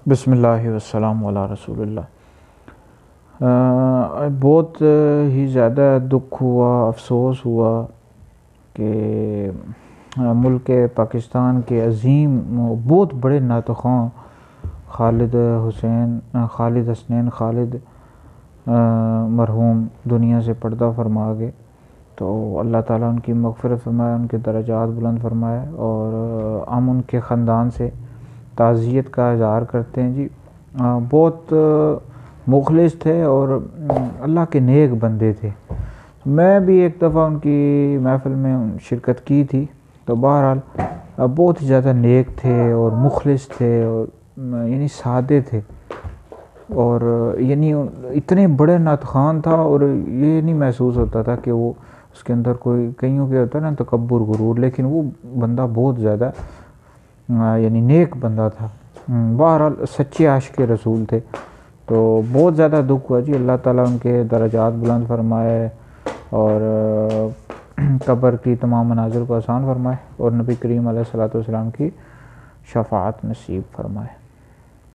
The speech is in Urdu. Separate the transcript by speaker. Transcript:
Speaker 1: بسم اللہ والسلام علی رسول اللہ۔ بہت ہی زیادہ دکھ ہوا، افسوس ہوا کہ ملک پاکستان کے عظیم بہت بڑے نعت خواں خالد حسنین خالد مرحوم دنیا سے پردہ فرما گئے۔ تو اللہ تعالیٰ ان کی مغفرت فرمائے، ان کے درجات بلند فرمائے، اور ہم ان کے خاندان سے تعزیت کا اظہار کرتے ہیں جی۔ بہت مخلص تھے اور اللہ کے نیک بندے تھے۔ میں بھی ایک دفعہ ان کی محفل میں شرکت کی تھی، تو بہرحال بہت ہی زیادہ نیک تھے اور مخلص تھے، اور یعنی سادے تھے، اور یعنی اتنے بڑے نعت خوان تھا، اور یہ نہیں محسوس ہوتا تھا کہ وہ اس کے اندر کوئی کئیوں کے ہوتا ہے نا تکبر غرور، لیکن وہ بندہ بہت زیادہ یعنی نیک بندہ تھا۔ بہرحال سچے عاشق رسول تھے۔ تو بہت زیادہ دکھ ہوا جی۔ اللہ تعالیٰ ان کے درجات بلند فرمائے، اور قبر کی تمام مناظر کو آسان فرمائے، اور نبی کریم علیہ الصلوۃ والسلام کی شفاعت نصیب فرمائے۔